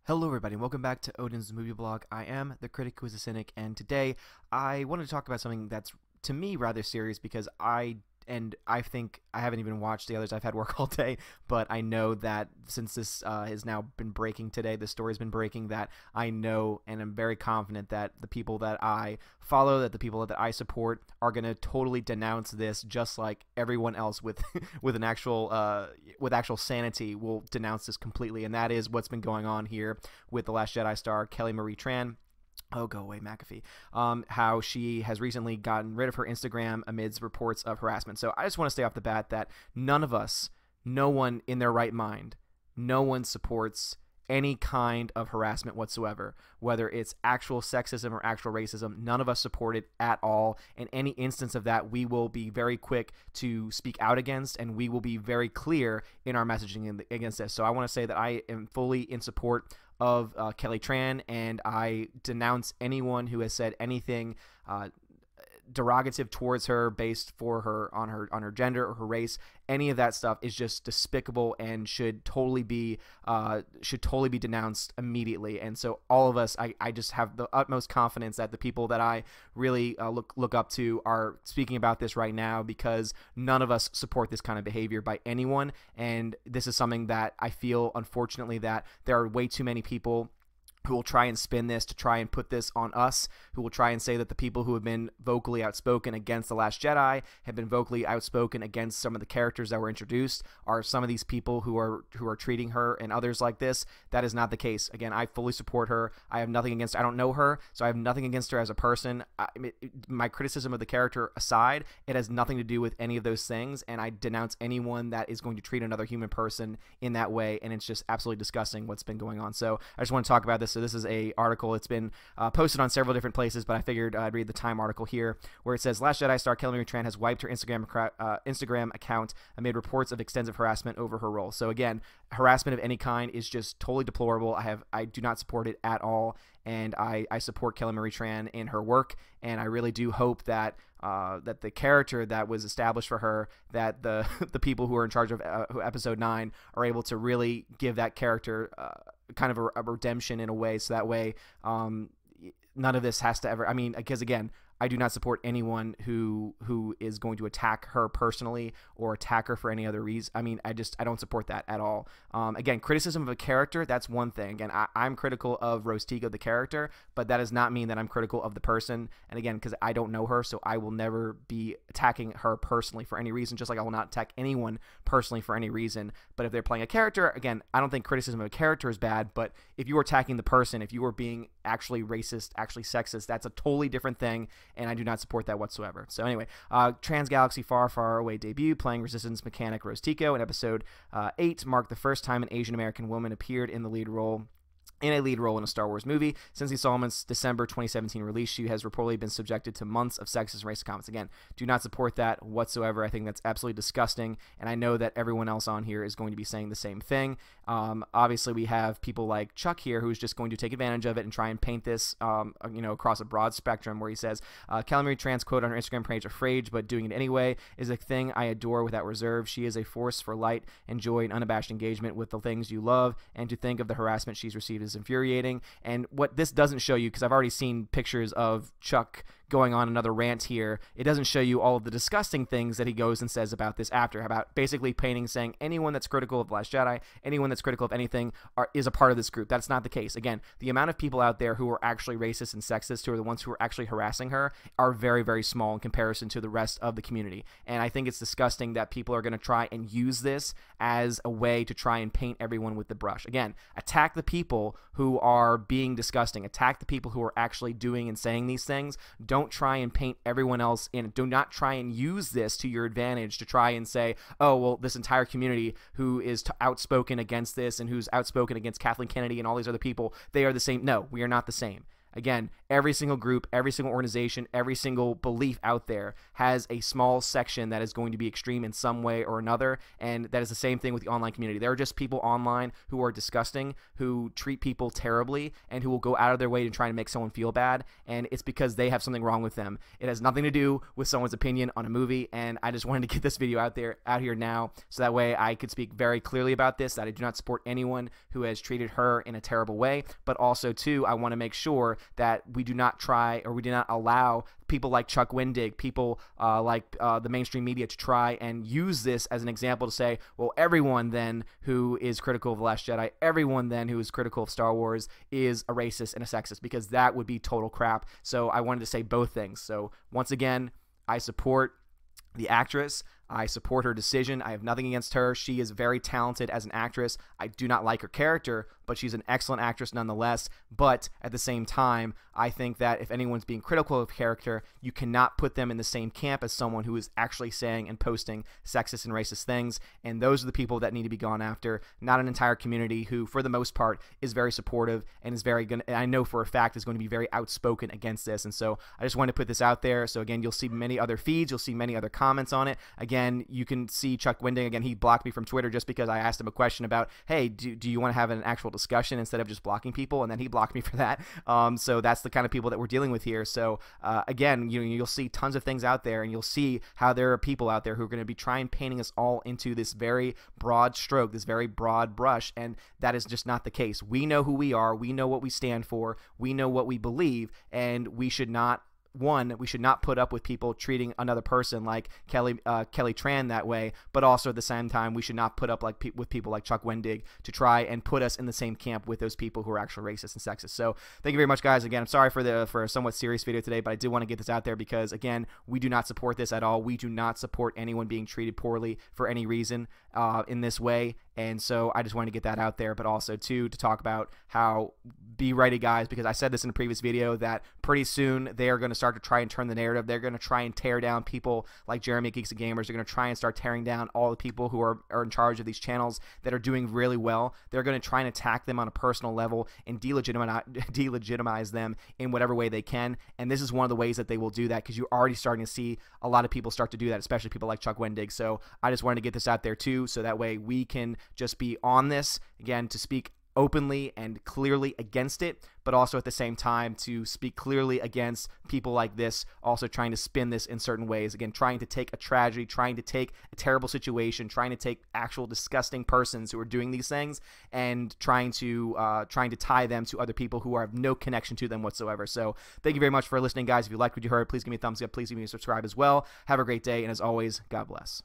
Hello everybody, and welcome back to Odin's Movie Blog. I am the critic who is a cynic, and today I wanted to talk about something that's, to me, rather serious because I think I haven't even watched the others. I've had work all day, but I know that since this has now been breaking today, the story's been breaking, that I know and I'm very confident that the people that I follow, that the people that I support are going to totally denounce this, just like everyone else with with an actual sanity will denounce this completely. And that is what's been going on here with The Last Jedi star Kelly Marie Tran. Oh, go away, McAfee. How she has recently gotten rid of her Instagram amidst reports of harassment. So I just want to say off the bat that none of us, no one in their right mind, no one supports any kind of harassment whatsoever, whether it's actual sexism or actual racism. None of us support it at all. In any instance of that, we will be very quick to speak out against, and we will be very clear in our messaging against this. So I want to say that I am fully in support of Kelly Tran, and I denounce anyone who has said anything derogative towards her based on her gender or her race. Any of that stuff is just despicable and should totally be denounced immediately. And so all of us, I just have the utmost confidence that the people that I really look up to are speaking about this right now, because none of us support this kind of behavior by anyone. And this is something that I feel, unfortunately, that there are way too many people who will try and spin this to try and put this on us, who will try and say that the people who have been vocally outspoken against The Last Jedi, have been vocally outspoken against some of the characters that were introduced, are some of these people who are treating her and others like this. That is not the case. Again, I fully support her. I have nothing against her. I don't know her, so I have nothing against her as a person. My criticism of the character aside, it has nothing to do with any of those things, and I denounce anyone that is going to treat another human person in that way, and it's just absolutely disgusting what's been going on. So I just want to talk about this. So this is a article. It's been posted on several different places, but I figured I'd read the Time article here, where it says, Last Jedi star Kelly Marie Tran has wiped her Instagram account amid reports of extensive harassment over her role. So again, harassment of any kind is just totally deplorable. I do not support it at all, and I support Kelly Marie Tran in her work, and I really do hope that that the character that was established for her, that the the people who are in charge of episode 9 are able to really give that character kind of a redemption in a way, so that way none of this has to ever, I mean, because again, I do not support anyone who is going to attack her personally or attack her for any other reason. I mean, I don't support that at all. Again, criticism of a character, that's one thing. Again, I'm critical of Rose Tico, the character, but that does not mean that I'm critical of the person. And again, because I don't know her, so I will never be attacking her personally for any reason, just like I will not attack anyone personally for any reason. But if they're playing a character, again, I don't think criticism of a character is bad, but if you are attacking the person, if you are being actually racist, actually sexist, that's a totally different thing, and I do not support that whatsoever. So anyway, Trans Galaxy Far, Far Away debut, playing Resistance mechanic Rose Tico in episode 8, marked the first time an Asian American woman appeared in a lead role in a Star Wars movie. Since the installment's December 2017 release, she has reportedly been subjected to months of sexist and racist comments. Again, do not support that whatsoever. I think that's absolutely disgusting, and I know that everyone else on here is going to be saying the same thing. Obviously, we have people like Chuck here who's just going to take advantage of it and try and paint this across a broad spectrum, where he says, Kelly Marie Tran's quote on her Instagram page, "Afraid, but doing it anyway, is a thing I adore without reserve. She is a force for light and joy and unabashed engagement with the things you love, and to think of the harassment she's received is infuriating." And what this doesn't show you, because I've already seen pictures of Chuck going on another rant here, it doesn't show you all of the disgusting things that he goes and says about this after, about basically painting, saying anyone that's critical of The Last Jedi, anyone that's critical of anything is a part of this group. That's not the case. Again, the amount of people out there who are actually racist and sexist, who are the ones who are actually harassing her, are very, very small in comparison to the rest of the community. And I think it's disgusting that people are going to try and use this as a way to try and paint everyone with the brush. Again, attack the people who are being disgusting. Attack the people who are actually doing and saying these things. Don't try and paint everyone else in. Do not try and use this to your advantage to try and say, oh, well, this entire community who is outspoken against this and who's outspoken against Kathleen Kennedy and all these other people, they are the same. No, we are not the same. Again, every single group, every single organization, every single belief out there has a small section that is going to be extreme in some way or another, and that is the same thing with the online community. There are just people online who are disgusting, who treat people terribly, and who will go out of their way to try and make someone feel bad, and it's because they have something wrong with them. It has nothing to do with someone's opinion on a movie, and I just wanted to get this video out here now, so that way I could speak very clearly about this, that I do not support anyone who has treated her in a terrible way, but also, too, I want to make sure that we do not allow people like Chuck Wendig, people like the mainstream media to try and use this as an example to say, well, everyone then who is critical of The Last Jedi, everyone then who is critical of Star Wars is a racist and a sexist, because that would be total crap. So I wanted to say both things. So once again, I support the actress. I support her decision. I have nothing against her. She is very talented as an actress. I do not like her character, but she's an excellent actress nonetheless. But at the same time, I think that if anyone's being critical of character, you cannot put them in the same camp as someone who is actually saying and posting sexist and racist things. And those are the people that need to be gone after, not an entire community who, for the most part, is very supportive and is and I know for a fact is going to be very outspoken against this. And so I just wanted to put this out there. So again, you'll see many other feeds. You'll see many other comments on it. Again, you can see Chuck Wendig. Again, he blocked me from Twitter just because I asked him a question about, hey, do you want to have an actual discussion instead of just blocking people? And then he blocked me for that. So that's the kind of people that we're dealing with here. So again, you'll see tons of things out there, and you'll see how there are people out there who are going to be painting us all into this very broad stroke, this very broad brush, and that is just not the case. We know who we are. We know what we stand for. We know what we believe, and we should not put up with people treating another person like Kelly Tran that way, but also at the same time, we should not put up with people like Chuck Wendig to try and put us in the same camp with those people who are actually racist and sexist. So thank you very much, guys. Again, I'm sorry for a somewhat serious video today, but I did want to get this out there because, again, we do not support this at all. We do not support anyone being treated poorly for any reason in this way. And so I just wanted to get that out there, but also, too, to talk about how be ready, guys, because I said this in a previous video that pretty soon they are going to start to try and turn the narrative. They're going to try and tear down people like Jeremy Geeks and Gamers. They're going to try and start tearing down all the people who are in charge of these channels that are doing really well. They're going to try and attack them on a personal level and delegitimize them in whatever way they can. And this is one of the ways that they will do that, because you're already starting to see a lot of people start to do that, especially people like Chuck Wendig. So I just wanted to get this out there, too, so that way we can just be on this, again, to speak openly and clearly against it, but also at the same time to speak clearly against people like this also trying to spin this in certain ways. Again, trying to take a tragedy, trying to take a terrible situation, trying to take actual disgusting persons who are doing these things and trying to tie them to other people who have no connection to them whatsoever. So thank you very much for listening, guys. If you liked what you heard, please give me a thumbs up. Please give me a subscribe as well. Have a great day, and as always, God bless.